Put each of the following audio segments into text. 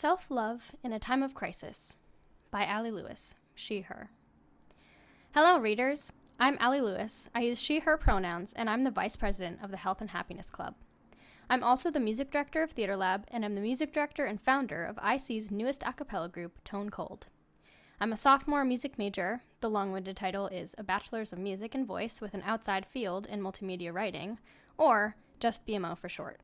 Self-Love in a Time of Crisis by Allie Lewis, she, her. Hello, readers. I'm Allie Lewis. I use she, her pronouns, and I'm the vice president of the Health and Happiness Club. I'm also the music director of Theater Lab, and I'm the music director and founder of IC's newest a cappella group, Tone Cold. I'm a sophomore music major. The long-winded title is A Bachelor's of Music and Voice with an outside field in multimedia writing, or just BMO for short.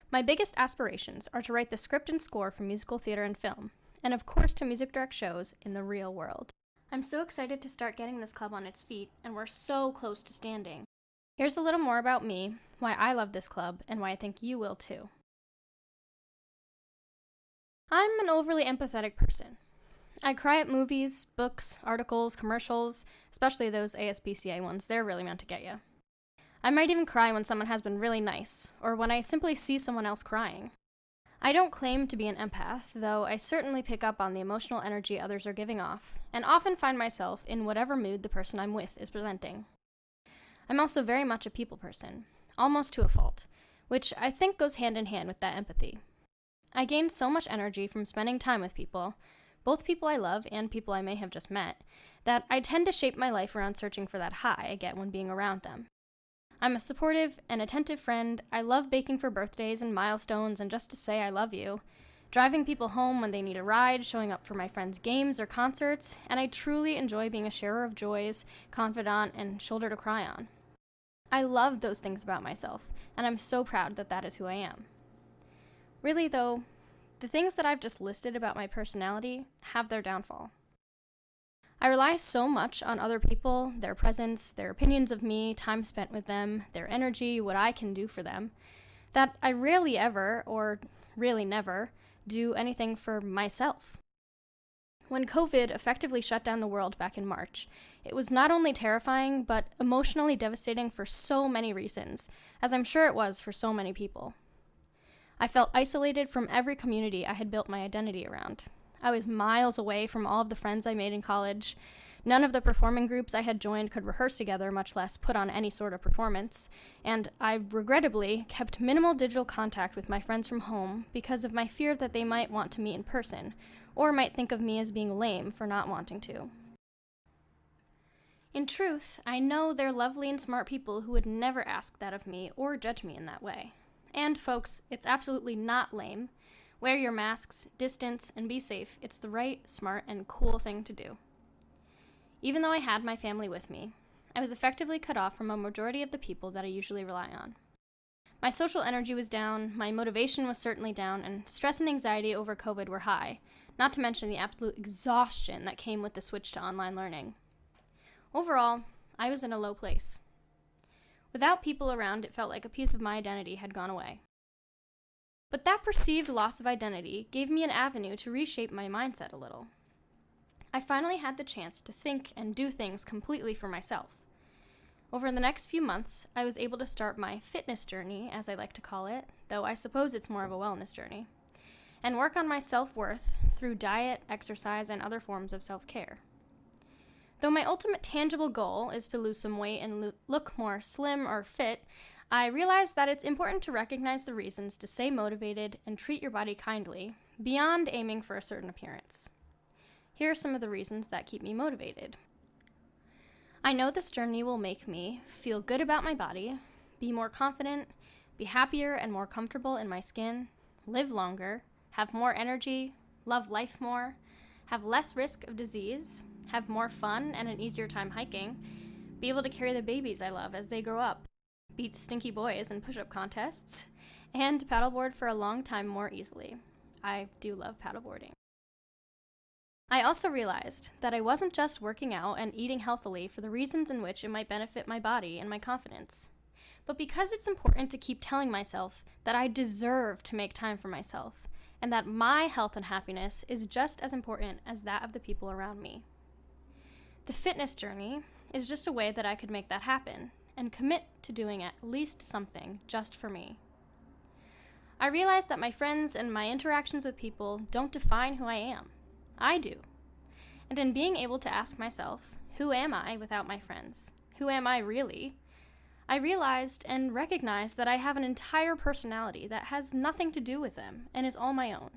My biggest aspirations are to write the script and score for musical theater and film, and of course to music direct shows in the real world. I'm so excited to start getting this club on its feet, and we're so close to standing. Here's a little more about me, why I love this club, and why I think you will too. I'm an overly empathetic person. I cry at movies, books, articles, commercials, especially those ASPCA ones. They're really meant to get you. I might even cry when someone has been really nice, or when I simply see someone else crying. I don't claim to be an empath, though I certainly pick up on the emotional energy others are giving off, and often find myself in whatever mood the person I'm with is presenting. I'm also very much a people person, almost to a fault, which I think goes hand in hand with that empathy. I gain so much energy from spending time with people, both people I love and people I may have just met, that I tend to shape my life around searching for that high I get when being around them. I'm a supportive and attentive friend. I love baking for birthdays and milestones and just to say I love you, driving people home when they need a ride, showing up for my friends' games or concerts, and I truly enjoy being a sharer of joys, confidant, and shoulder to cry on. I love those things about myself, and I'm so proud that that is who I am. Really, though, the things that I've just listed about my personality have their downfall. I rely so much on other people, their presence, their opinions of me, time spent with them, their energy, what I can do for them, that I rarely ever, or really never, do anything for myself. When COVID effectively shut down the world back in March, it was not only terrifying, but emotionally devastating for so many reasons, as I'm sure it was for so many people. I felt isolated from every community I had built my identity around. I was miles away from all of the friends I made in college. None of the performing groups I had joined could rehearse together, much less put on any sort of performance, and I regrettably kept minimal digital contact with my friends from home because of my fear that they might want to meet in person, or might think of me as being lame for not wanting to. In truth, I know they're lovely and smart people who would never ask that of me or judge me in that way. And folks, it's absolutely not lame. Wear your masks, distance, and be safe. It's the right, smart, and cool thing to do. Even though I had my family with me, I was effectively cut off from a majority of the people that I usually rely on. My social energy was down, my motivation was certainly down, and stress and anxiety over COVID were high, not to mention the absolute exhaustion that came with the switch to online learning. Overall, I was in a low place. Without people around, it felt like a piece of my identity had gone away. But that perceived loss of identity gave me an avenue to reshape my mindset a little. I finally had the chance to think and do things completely for myself. Over the next few months, I was able to start my fitness journey, as I like to call it, though I suppose it's more of a wellness journey, and work on my self-worth through diet, exercise, and other forms of self-care. Though my ultimate tangible goal is to lose some weight and look more slim or fit, I realized that it's important to recognize the reasons to stay motivated and treat your body kindly, beyond aiming for a certain appearance. Here are some of the reasons that keep me motivated. I know this journey will make me feel good about my body, be more confident, be happier and more comfortable in my skin, live longer, have more energy, love life more, have less risk of disease, have more fun and an easier time hiking, be able to carry the babies I love as they grow up, beat stinky boys in push-up contests, and paddleboard for a long time more easily. I do love paddleboarding. I also realized that I wasn't just working out and eating healthily for the reasons in which it might benefit my body and my confidence, but because it's important to keep telling myself that I deserve to make time for myself, and that my health and happiness is just as important as that of the people around me. The fitness journey is just a way that I could make that happen, and commit to doing at least something just for me. I realize that my friends and my interactions with people don't define who I am. I do. And in being able to ask myself, who am I without my friends? Who am I really? I realized and recognized that I have an entire personality that has nothing to do with them and is all my own.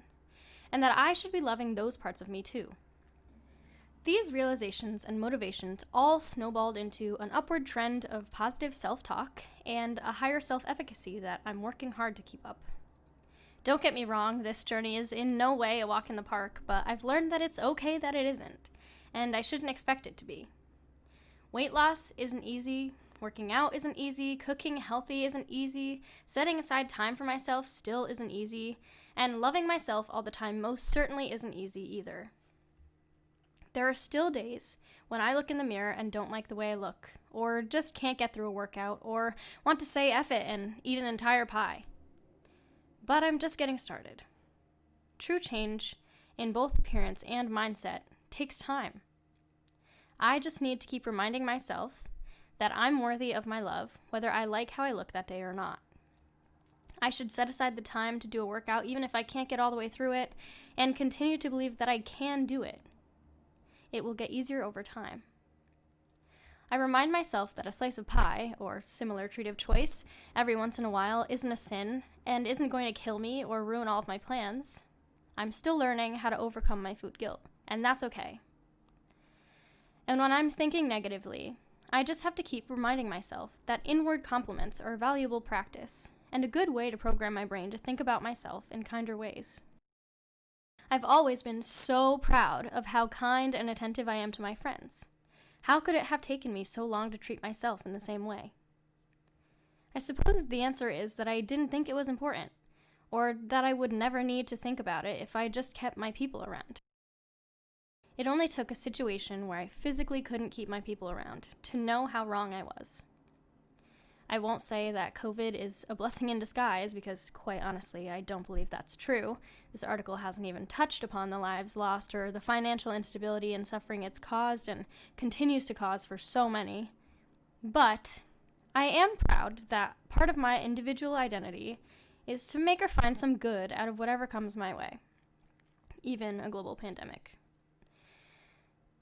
and that I should be loving those parts of me too. These realizations and motivations all snowballed into an upward trend of positive self-talk and a higher self-efficacy that I'm working hard to keep up. Don't get me wrong, this journey is in no way a walk in the park, but I've learned that it's okay that it isn't, and I shouldn't expect it to be. Weight loss isn't easy, working out isn't easy, cooking healthy isn't easy, setting aside time for myself still isn't easy, and loving myself all the time most certainly isn't easy either. There are still days when I look in the mirror and don't like the way I look, or just can't get through a workout, or want to say F it and eat an entire pie. But I'm just getting started. True change, in both appearance and mindset, takes time. I just need to keep reminding myself that I'm worthy of my love, whether I like how I look that day or not. I should set aside the time to do a workout even if I can't get all the way through it, and continue to believe that I can do it. It will get easier over time. I remind myself that a slice of pie, or similar treat of choice, every once in a while isn't a sin, and isn't going to kill me or ruin all of my plans. I'm still learning how to overcome my food guilt, and that's okay. And when I'm thinking negatively, I just have to keep reminding myself that inward compliments are a valuable practice, and a good way to program my brain to think about myself in kinder ways. I've always been so proud of how kind and attentive I am to my friends. How could it have taken me so long to treat myself in the same way? I suppose the answer is that I didn't think it was important, or that I would never need to think about it if I just kept my people around. It only took a situation where I physically couldn't keep my people around to know how wrong I was. I won't say that COVID is a blessing in disguise because, quite honestly, I don't believe that's true. This article hasn't even touched upon the lives lost or the financial instability and suffering it's caused and continues to cause for so many. But I am proud that part of my individual identity is to make or find some good out of whatever comes my way, even a global pandemic.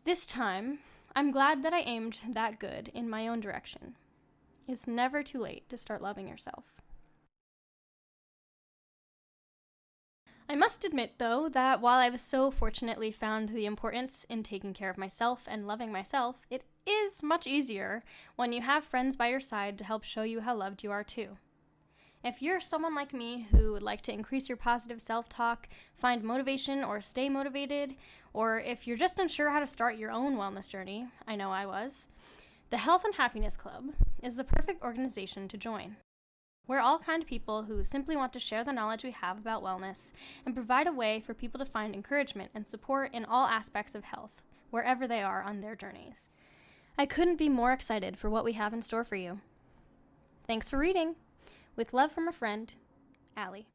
This time, I'm glad that I aimed that good in my own direction. It's never too late to start loving yourself. I must admit, though, that while I've so fortunately found the importance in taking care of myself and loving myself, it is much easier when you have friends by your side to help show you how loved you are too. If you're someone like me who would like to increase your positive self-talk, find motivation or stay motivated, or if you're just unsure how to start your own wellness journey, I know I was, the Health and Happiness Club is the perfect organization to join. We're all kind of people who simply want to share the knowledge we have about wellness and provide a way for people to find encouragement and support in all aspects of health, wherever they are on their journeys. I couldn't be more excited for what we have in store for you. Thanks for reading. With love from a friend, Allie.